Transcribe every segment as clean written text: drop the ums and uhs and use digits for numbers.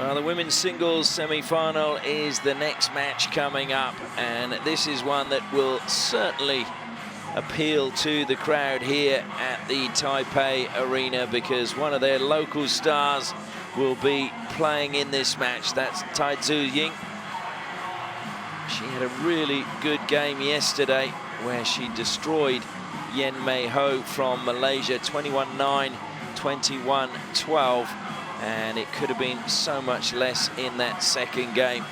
Well, the women's singles semi-final is the next match coming up, and this is one that will certainly appeal to the crowd here at the Taipei Arena, because one of their local stars will be playing in this match. That's Tai Tzu Ying. She had a really good game yesterday where she destroyed Yen Mei Ho from Malaysia, 21-9, 21-12. And it could have been so much less in that second game.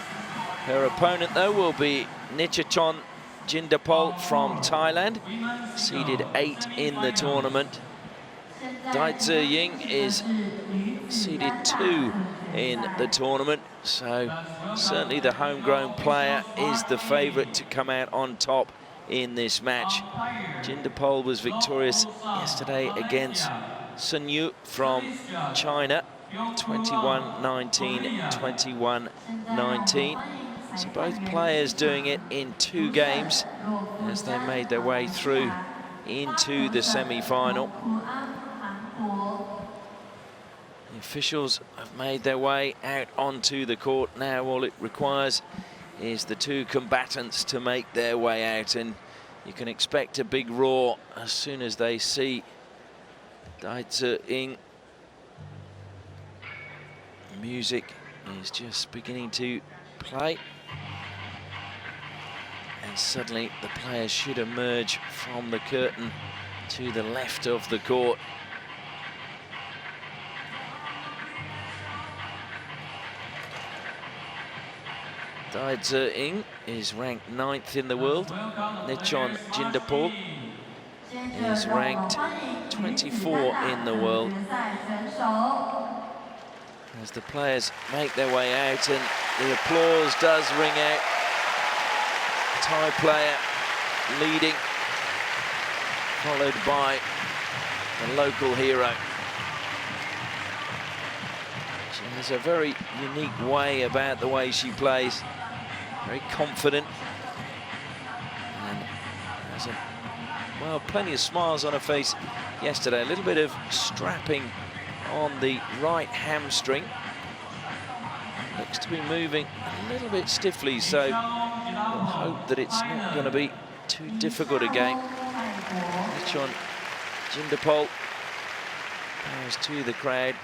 Her opponent, though, will be Nitchaon Jindapol from Thailand, seeded 8 in the tournament. Tai Tzu Ying is seeded 2 in the tournament, so certainly the homegrown player is the favourite to come out on top in this match. Jindapol was victorious yesterday against Sun Yu from China, 21-19, 21-19. So both players doing it in 2 games as they made their way through into the semi-final. The officials have made their way out onto the court. Now all it requires is the 2 combatants to make their way out, and you can expect a big roar as soon as they see Tai Tzu Ying. Music is just beginning to play, and suddenly the players should emerge from the curtain to the left of the court. Tai Tzu Ying is ranked 9th in the world. Nitchaon Jindapol is ranked 24 in the world. As the players make their way out, and the applause does ring out. Thai player leading, followed by the local hero. She has a very unique way about the way she plays, very confident, and has well, plenty of smiles on her face yesterday. A little bit of strapping on the right hamstring. Looks to be moving a little bit stiffly, so we'll hope that it's not going to be too difficult a game. Nitchaon Jindapol goes to the crowd.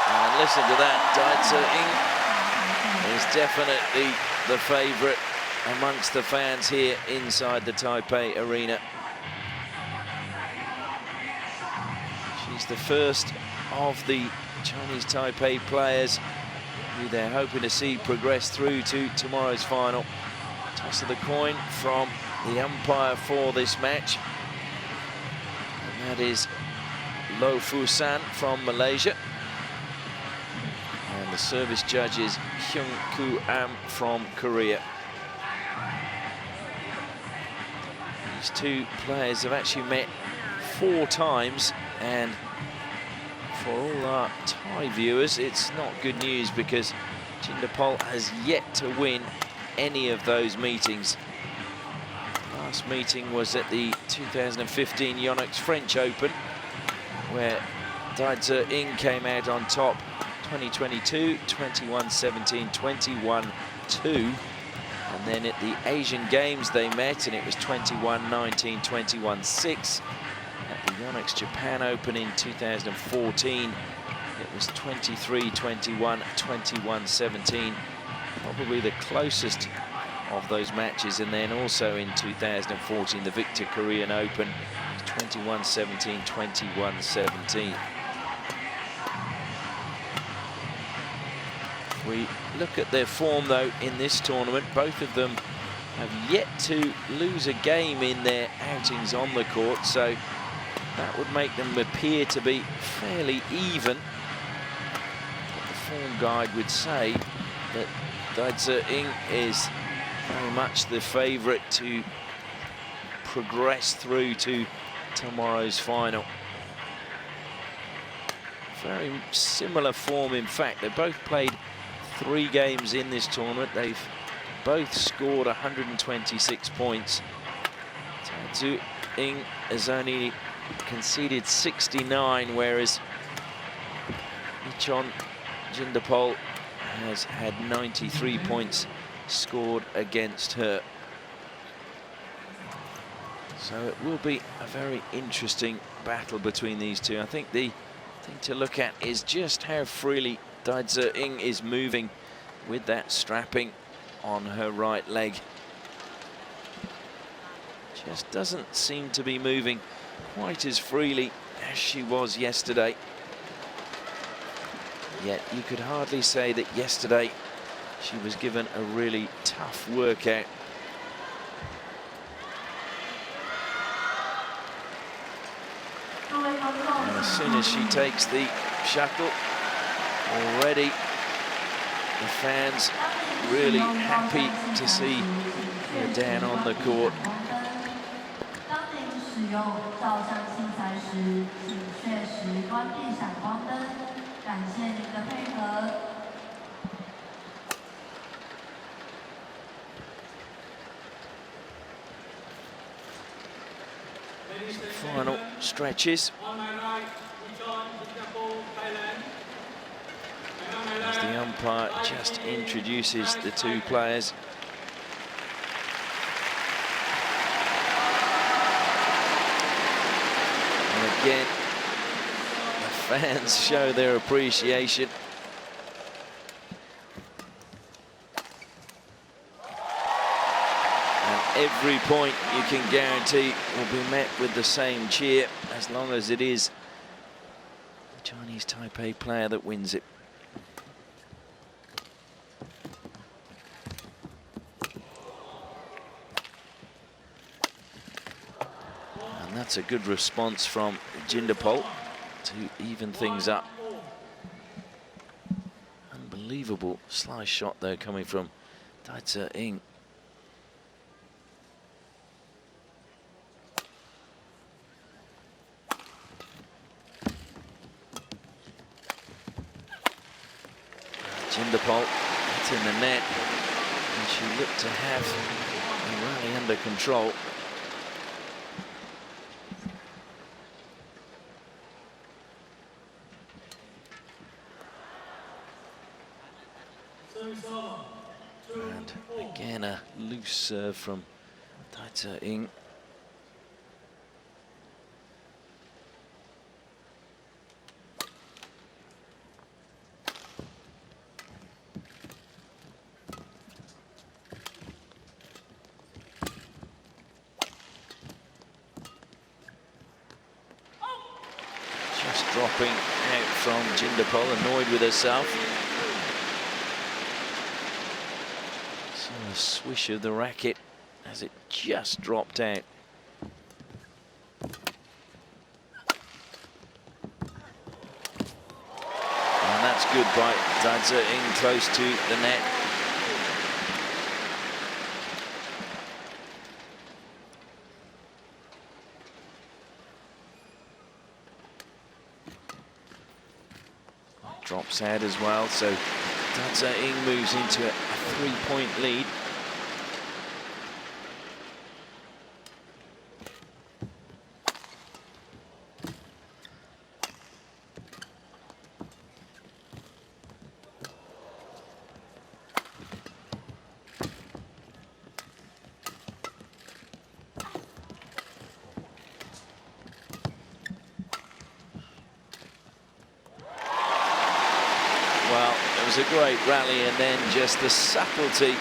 And listen to that, Tai Tzu Ying is definitely the favourite amongst the fans here inside the Taipei Arena. She's the first of the Chinese Taipei players who they're hoping to see progress through to tomorrow's final. Toss of the coin from the umpire for this match, and that is Lo Fu-san from Malaysia. And the service judge is Hyung Koo Am from Korea. These 2 players have actually met 4 times, and for all our Thai viewers, it's not good news because Jindapol has yet to win any of those meetings. Last meeting was at the 2015 Yonex French Open, where Tai Tzu Ying came out on top 2022, 21-17, 21-2. And then at the Asian Games they met, and it was 21-19, 21-6. At the Yonex Japan Open in 2014, it was 23-21, 21-17. Probably the closest of those matches. And then also in 2014, the Victor Korean Open, 21-17, 21-17. If we look at their form, though, in this tournament, both of them have yet to lose a game in their outings on the court, so that would make them appear to be fairly even. But the form guide would say that Tai Tzu Ying is very much the favourite to progress through to tomorrow's final. Very similar form, in fact. They both played 3 games in this tournament. They've both scored 126 points. Tai Tzu Ying has only conceded 69, whereas Nitchaon Jindapol has had 93 points scored against her. So it will be a very interesting battle between these two. I think the thing to look at is just how freely Tai Tzu Ying is moving with that strapping on her right leg. Just doesn't seem to be moving quite as freely as she was yesterday. Yet you could hardly say that yesterday she was given a really tough workout. And as soon as she takes the shuttle, already the fans really happy to see her down on the court. Final stretches. As the umpire just introduces the two players. And again, the fans show their appreciation. Every point you can guarantee will be met with the same cheer, as long as it is the Chinese Taipei player that wins it. And that's a good response from Jindapol to even things up. Unbelievable slice shot though coming from Tai Tzu Ying. Jindapol hit in the net, and she looked to have the rally under control. And again, a loose serve from Tai Tzu Ying. Dropping out from Jindapol, annoyed with herself. So a swish of the racket as it just dropped out. And that's good by Tai Tzu Ying, close to the net. Drops out as well, so Tai Tzu Ying moves into a 3-point lead. A great rally, and then just the subtlety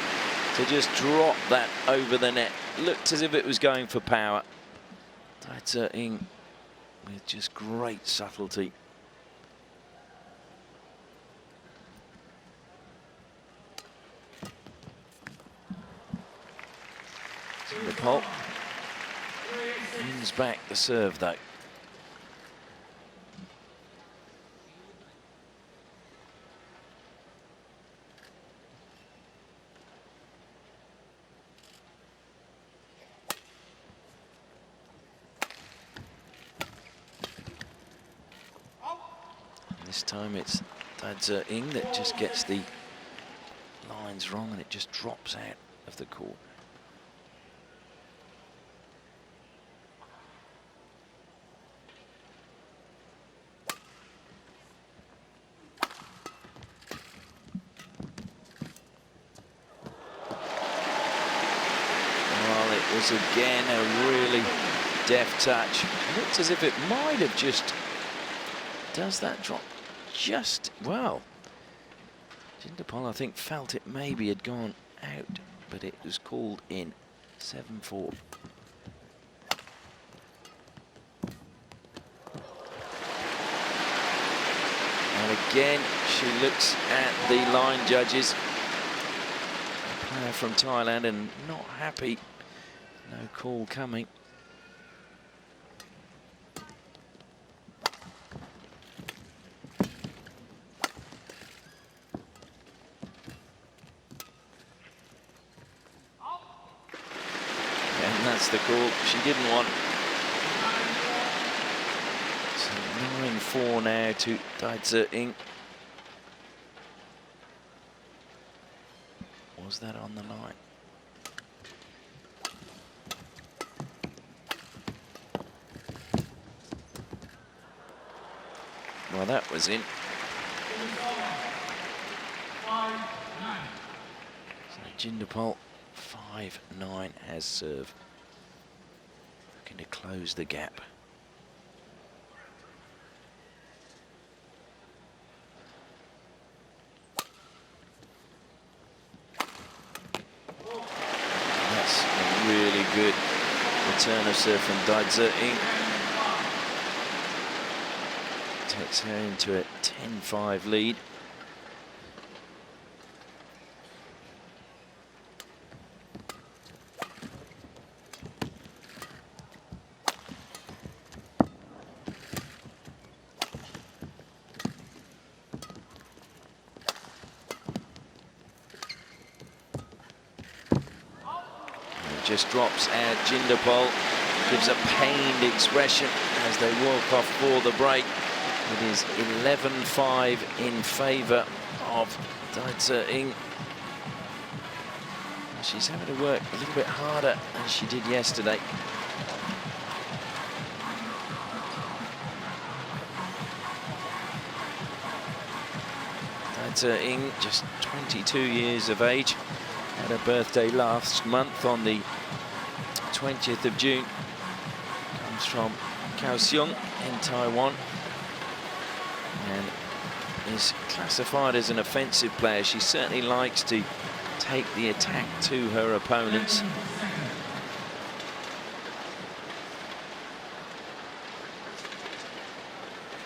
to just drop that over the net. Looked as if it was going for power. Tai Tzu Ying with just great subtlety. Jindapol wins back the serve though. This time it's Tai Tzu Ying that just gets the lines wrong, and it just drops out of the court. was again a really deft touch. It looked as if it might have just... Does that drop just... Well, Jindapol, I think, felt it maybe had gone out, but it was called in. 7-4. And again, she looks at the line judges. A player from Thailand and not happy. No call coming. And that's the call she didn't want. So 9-4 now to Tai Tzu Ying. Was that on the line? Well, that was in. So Jindapol 5-9 has serve. Looking to close the gap. That's a really good return of serve from Tai Tzu Ying. Takes her into a 10-5 lead. Just drops out. Jindapol gives a pained expression as they walk off for the break. It is 11-5 in favour of Tai Tzu Ying. She's having to work a little bit harder than she did yesterday. Tai Tzu Ying, just 22 years of age. Had her birthday last month on the 20th of June. Comes from Kaohsiung in Taiwan and is classified as an offensive player. She certainly likes to take the attack to her opponents.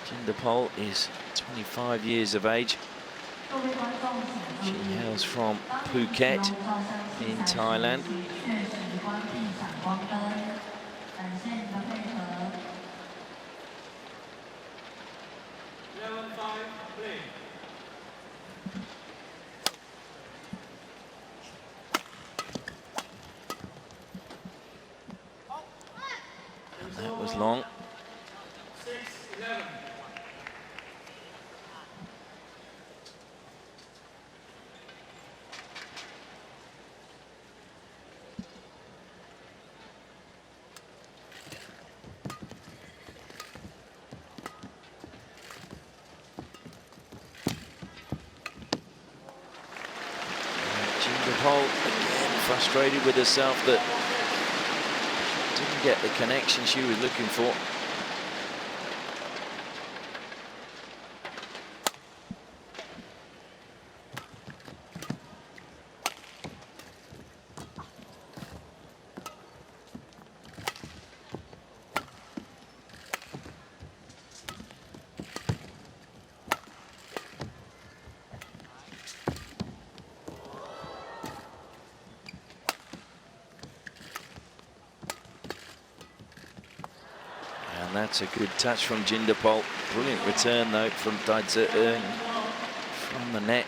Jindapol is 25 years of age. She hails from Phuket in Thailand. And that was long. Jindapol again frustrated with herself that she didn't get the connection she was looking for. And that's a good touch from Jindapol. Brilliant return though from Tai Tzu Ying from the net.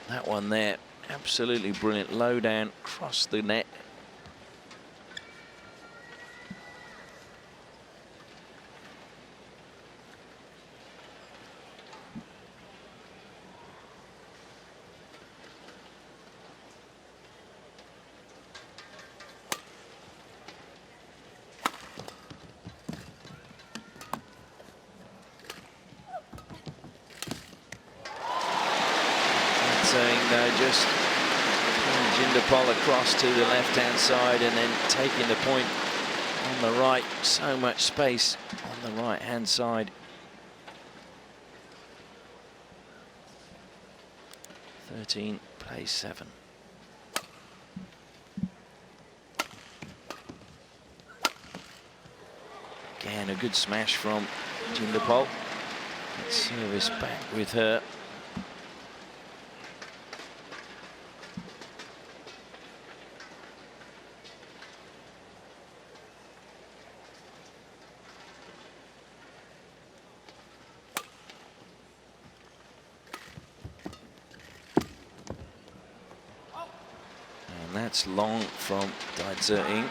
That one there, absolutely brilliant. Low down, cross the net. Saying just Jindapol across to the left-hand side and then taking the point on the right. So much space on the right-hand side. 13 plays 7. Again, a good smash from Jindapol. Service back with her. And that's long from Tai Tzu Ying.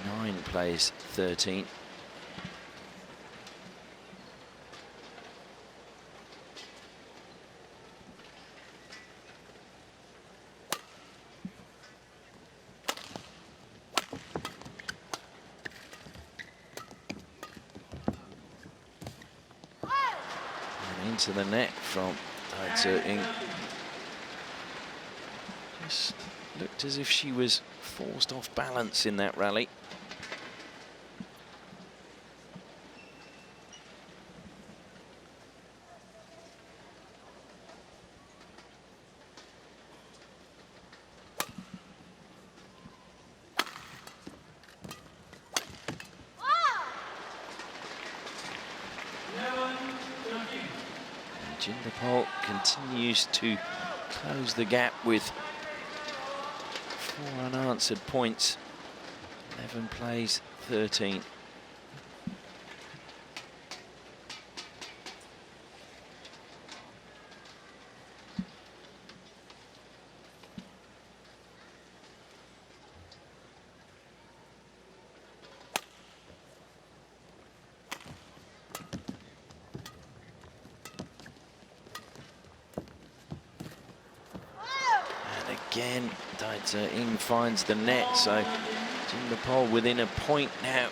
9 plays 13. To the net from Tai Tzu Ying. Just looked as if she was forced off balance in that rally. Jindapol continues to close the gap with 4 unanswered points. 11 plays 13. Again, Tai Tzu Ying finds the net, so Jindapol within a point now.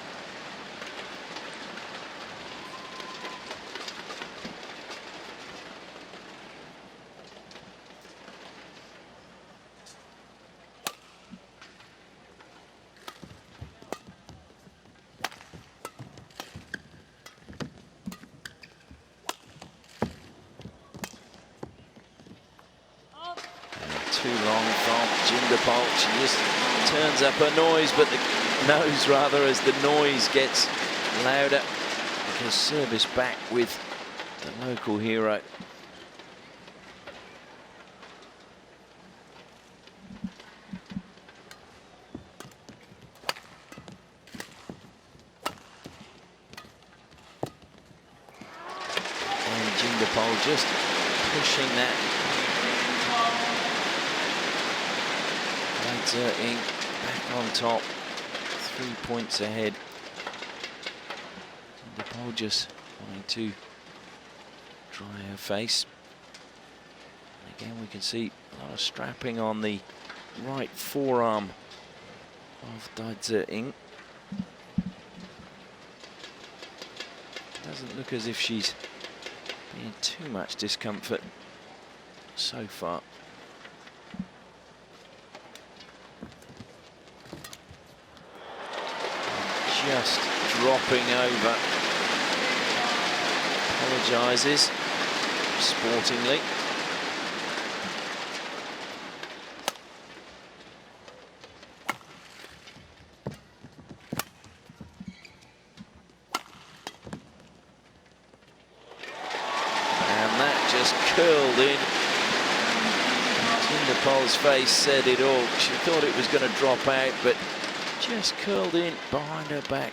Too long from Jindapol. She just turns up her nose, but the nose rather, as the noise gets louder. Because service back with the local hero. And Jindapol just pushing that. Tai Tzu Ying back on top, 3 points ahead. Jindapol just wanting to dry her face. And again, we can see a lot of strapping on the right forearm of Tai Tzu Ying. Doesn't look as if she's been in too much discomfort so far. Just dropping over. Apologises sportingly. And that just curled in. Jindapol's face said it all. She thought it was going to drop out, but just curled in behind her back.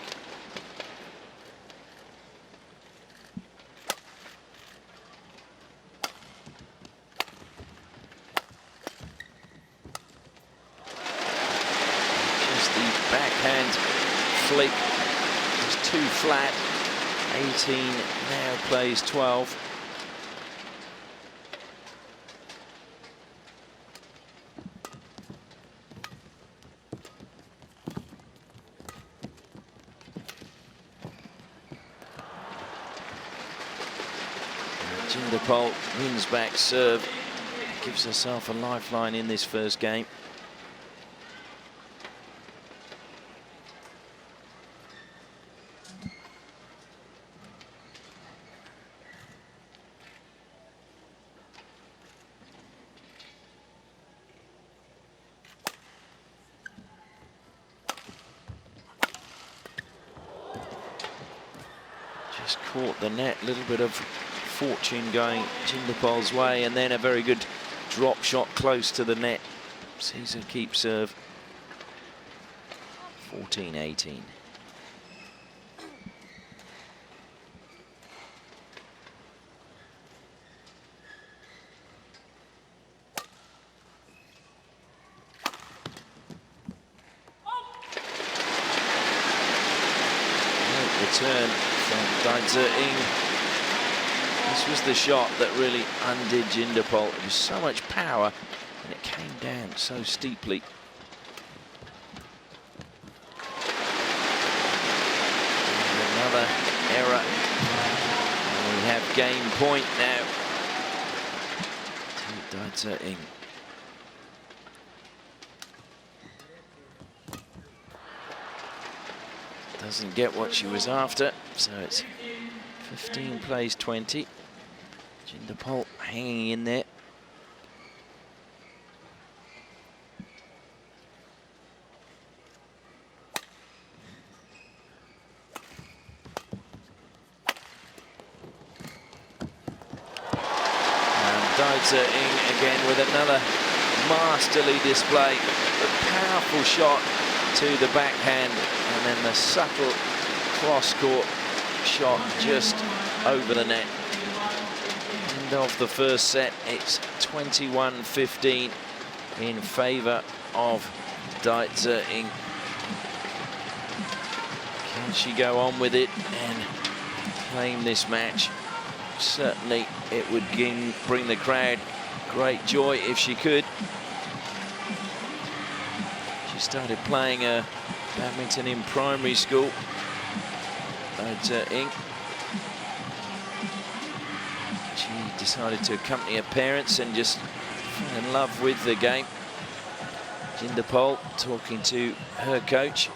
Just the backhand flick was too flat. 18 now plays 12. Jindapol wins back serve. gives herself a lifeline in this first game. Just caught the net, a little bit of fortune going Jindapol's way, and then a very good drop shot close to the net. Sees her keep serve. 14-18. Return from Tai Tzu Ying. This was the shot that really undid Jindapol. It was so much power, and it came down so steeply. And another error. And we have game point now to Tai Tzu Ying. Doesn't get what she was after, so it's 15 plays 20. Jindapol hanging in there. And Tai Tzu Ying again with another masterly display. A powerful shot to the backhand, and then the subtle cross-court shot just over the net. End of the first set, it's 21-15 in favour of Tai Tzu Ying. Can she go on with it and claim this match? Certainly it would bring the crowd great joy if she could. She started playing badminton in primary school. Tai Tzu Ying. She decided to accompany her parents and just fell in love with the game. Jindapol talking to her coach.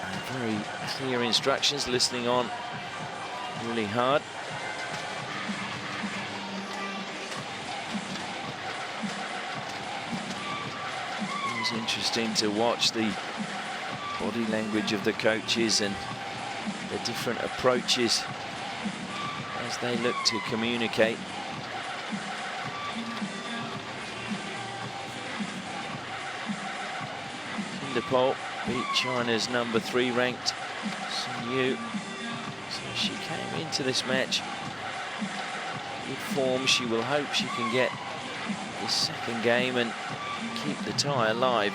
And very clear instructions, listening on really hard. It was interesting to watch the body language of the coaches and the different approaches as they look to communicate. Jindapol beat China's #3 ranked Sun Yu. So she came into this match with form. She will hope she can get this second game and keep the tie alive.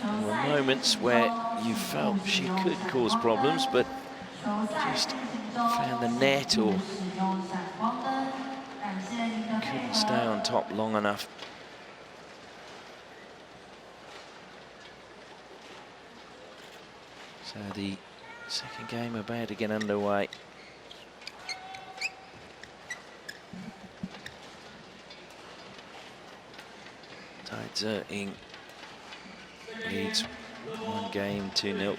There were moments where you felt she could cause problems, but just found the net or couldn't stay on top long enough. So the second game about to get underway. Tai Tzu Ying leads 1 game, 2-0.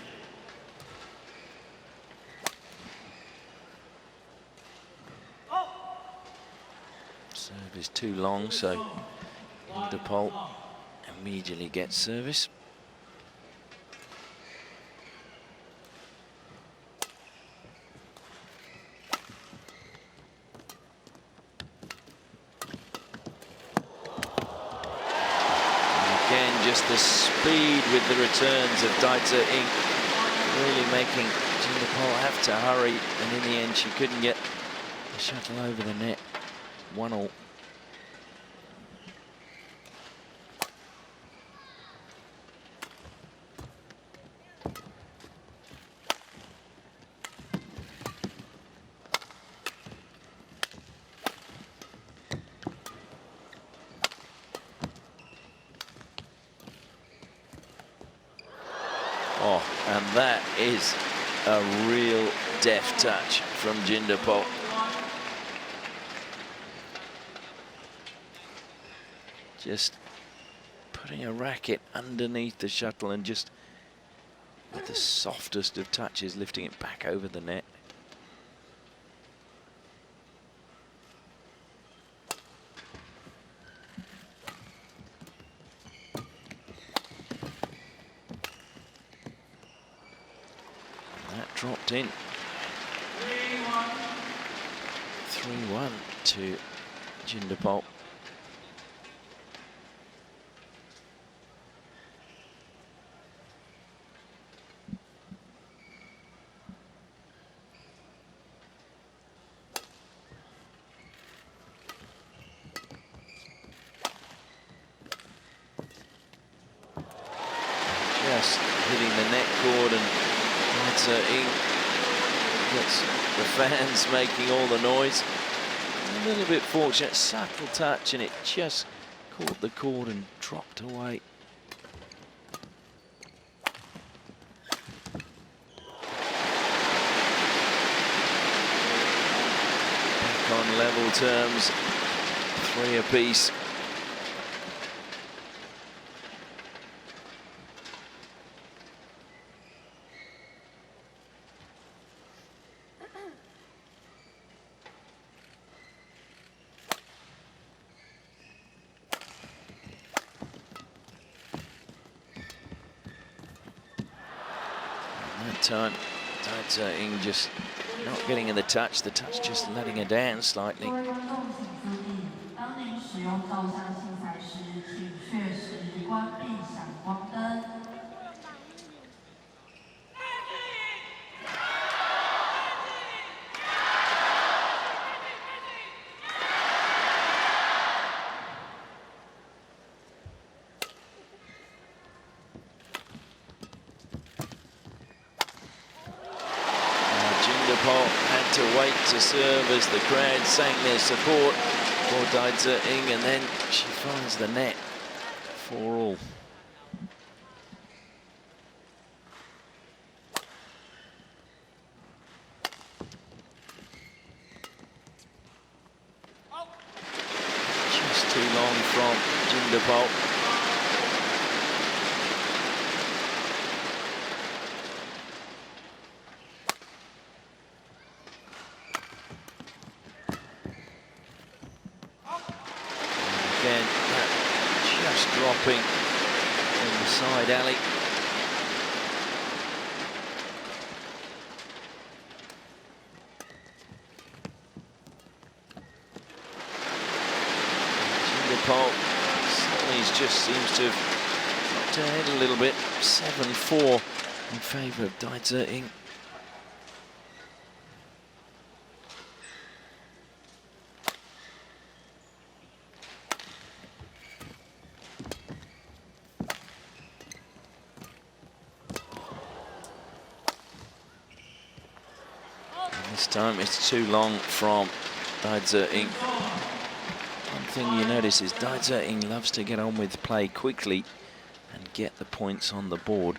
Serve is too long, so Jindapol immediately gets service. Just the speed with the returns of Tai Tzu Ying, really making Jindapol have to hurry, and in the end she couldn't get the shuttle over the net. 1-1. Oh, and that is a real deft touch from Jindapol. Just putting a racket underneath the shuttle and just with the softest of touches lifting it back over the net. That dropped in. 3-1 to Jindapol. Just hitting the net cord, and Tai Tzu Ying gets the fans making all the noise. A little bit fortunate, subtle touch, and it just caught the cord and dropped away. Back on level terms, 3 apiece. That time, Tai Tzu Ying just not getting in the touch just letting her down slightly. Jindapol had to wait to serve as the crowd sang their support for Tai Tzu Ying, and then she finds the net for all. Just too long from Jindapol. Again, just dropping in the side alley. Jindapol certainly just seems to have knocked her head a little bit. 7-4 in favour of Tai Tzu Ying. This time it's too long from Tai Tzu Ying. One thing you notice is Tai Tzu Ying loves to get on with play quickly and get the points on the board.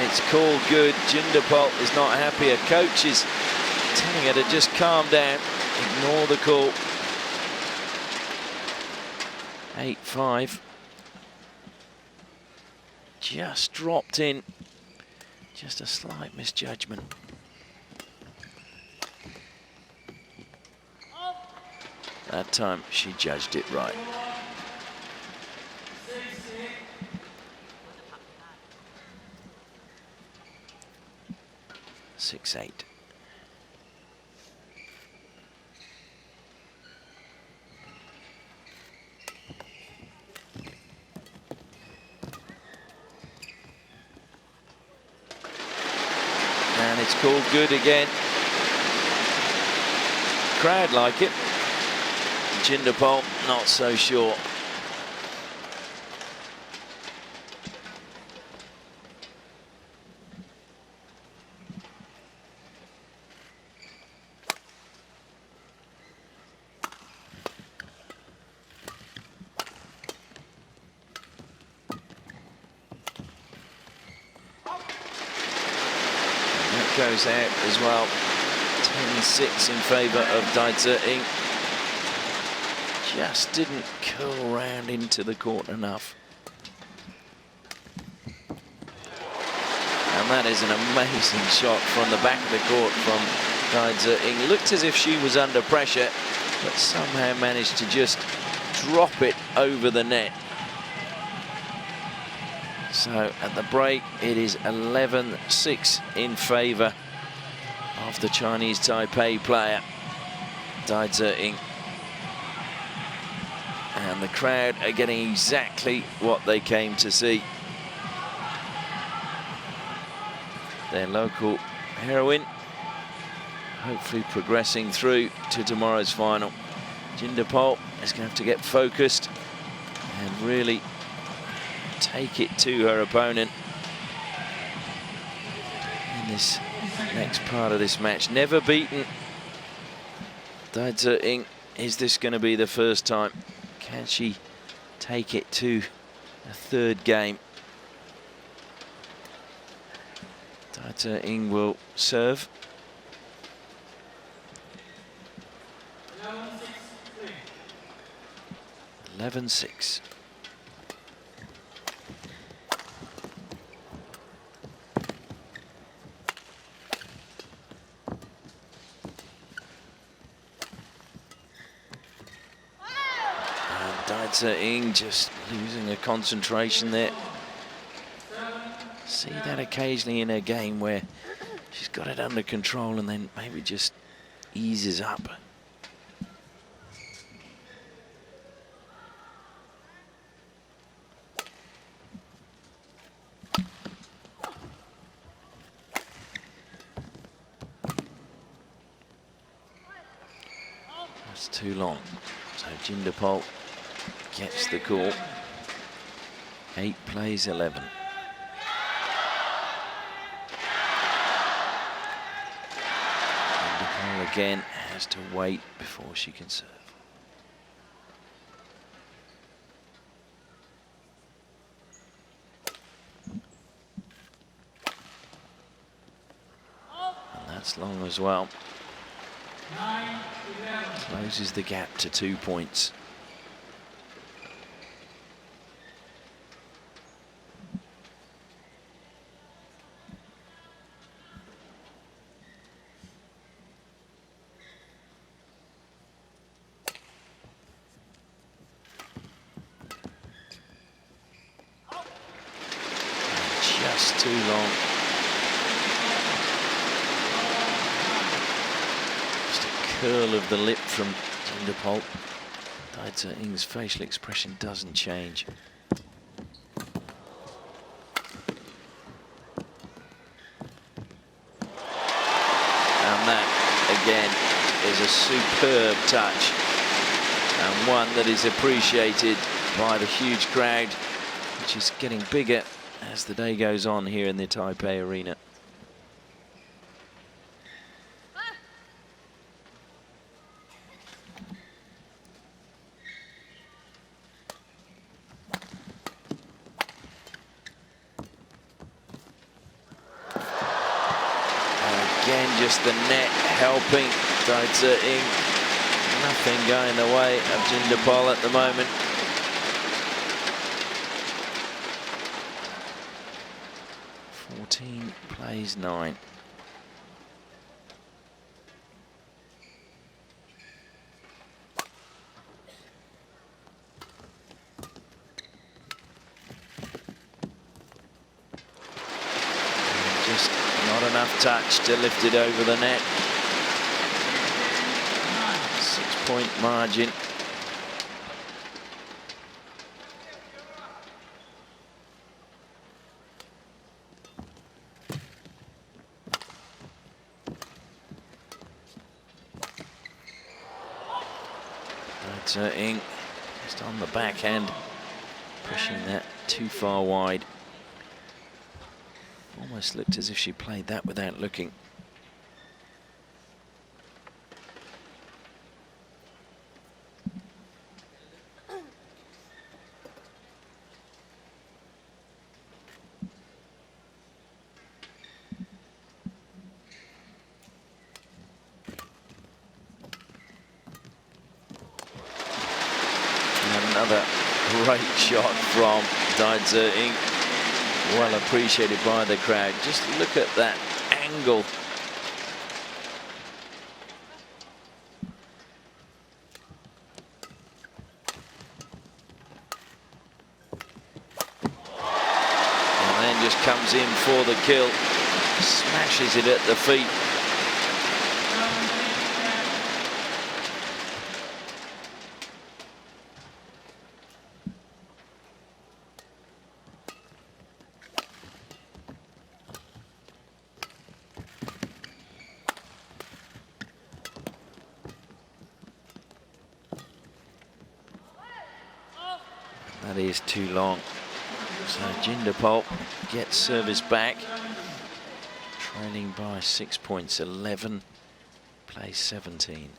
It's called good. Jindapol is not happy. Her coach is telling her to just calm down, ignore the call. 8-5. Just dropped in. Just a slight misjudgment. That time she judged it right. 6-8. And it's called good again. Crowd like it. Jindapol not so sure. goes out as well. 10-6 in favour of Tai Tzu Ying. Just didn't curl round into the court enough. And that is an amazing shot from the back of the court from Tai Tzu Ying. Looked as if she was under pressure, but somehow managed to just drop it over the net. So at the break, it is 11-6 in favour of the Chinese Taipei player, Tai Tzu Ying. And the crowd are getting exactly what they came to see. Their local heroine, hopefully progressing through to tomorrow's final. Jindapol is going to have to get focused and really take it to her opponent in this next part of this match. Never beaten Tai Tzu Ying. Is this going to be the first time? Can she take it to a third game? Tai Tzu Ying will serve. 11-6. Tai Tzu Ying just losing her concentration there. See that occasionally in her game where she's got it under control and then maybe just eases up. That's too long. So Jindapol gets the call. 8 plays 11. Jindapol again has to wait before she can serve. And that's long as well. Closes the gap to 2 points. Just too long. Just a curl of the lip from Jindapol. Tai Tzu Ying's facial expression doesn't change. And that, again, is a superb touch. And one that is appreciated by the huge crowd, which is getting bigger as the day goes on here in the Taipei arena. Again, just the net helping Tai Tzu Ying. Nothing going the way of Jindapol at the moment. Plays 9. Just not enough touch to lift it over the net. 6-point margin. Tai Tzu Ying just on the backhand, pushing that too far wide. Almost looked as if she played that without looking. Another great shot from Tai Tzu Ying. Well appreciated by the crowd. Just look at that angle. And then just comes in for the kill. Smashes it at the feet. That is too long. So Jindapol gets service back. Trailing by 6 points, 11, plays 17.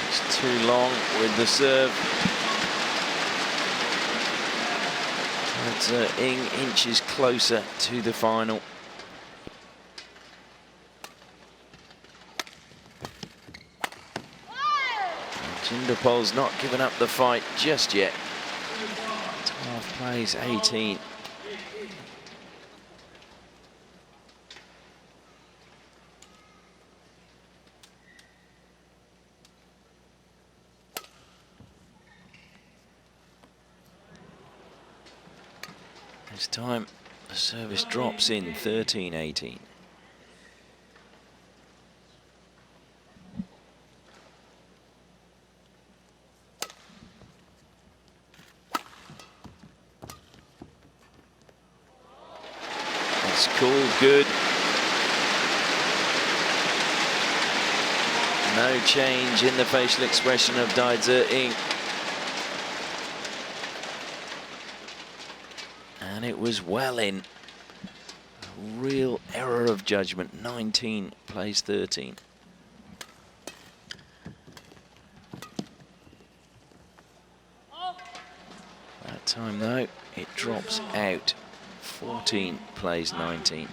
It's too long with the serve. Ying inches closer to the final. Jindapol's not given up the fight just yet. 12 plays 18. This time the service drops in 13-18. It's cool, good. No change in the facial expression of Tai Tzu Ying. And it was well in. A real error of judgment. 19 plays 13. That time though, it drops out. 14 plays 19.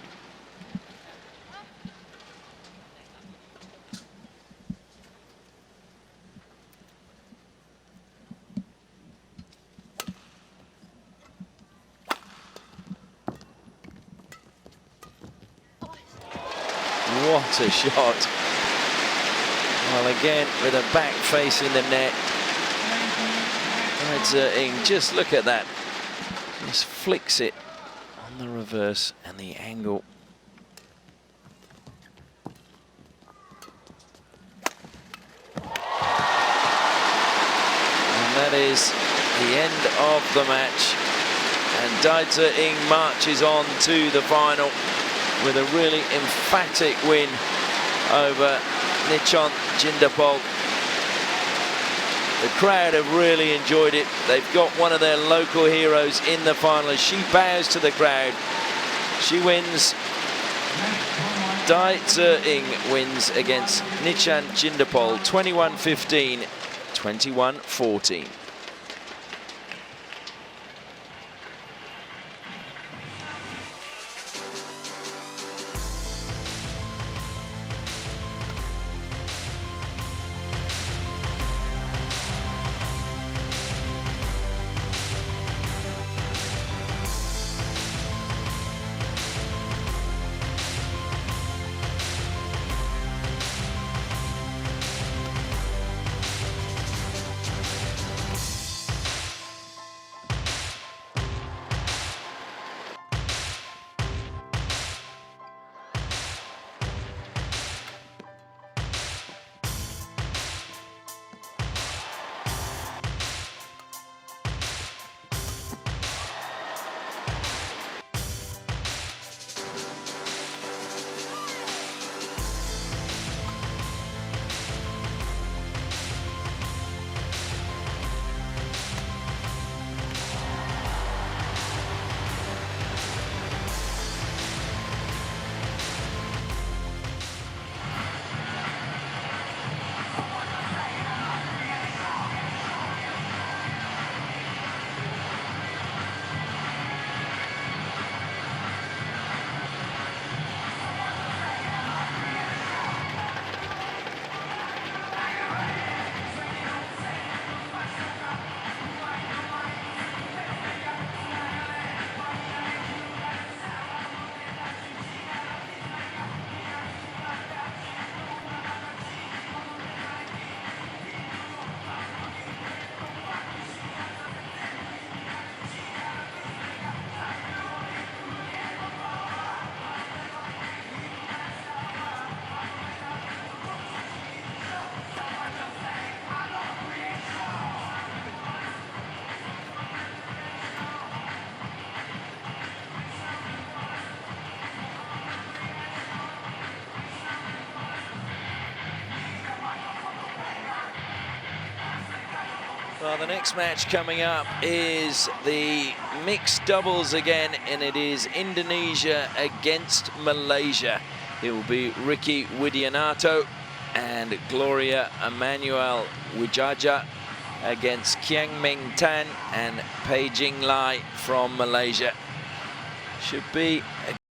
What a shot. Well, again, with a back facing the net. Tai Tzu Ying, just look at that. Just flicks it on the reverse and the angle. And that is the end of the match. And Tai Tzu Ying marches on to the final with a really emphatic win over Nitchaon Jindapol. The crowd have really enjoyed it. They've got one of their local heroes in the final. As she bows to the crowd, she wins. Tai Tzu Ying wins against Nitchaon Jindapol 21-15, 21-14. So the next match coming up is the mixed doubles again, and it is Indonesia against Malaysia. It will be Ricky Widianato and Gloria Emmanuel Wijaja against Kiang Ming Tan and Pei Jing Lai from Malaysia. Should be a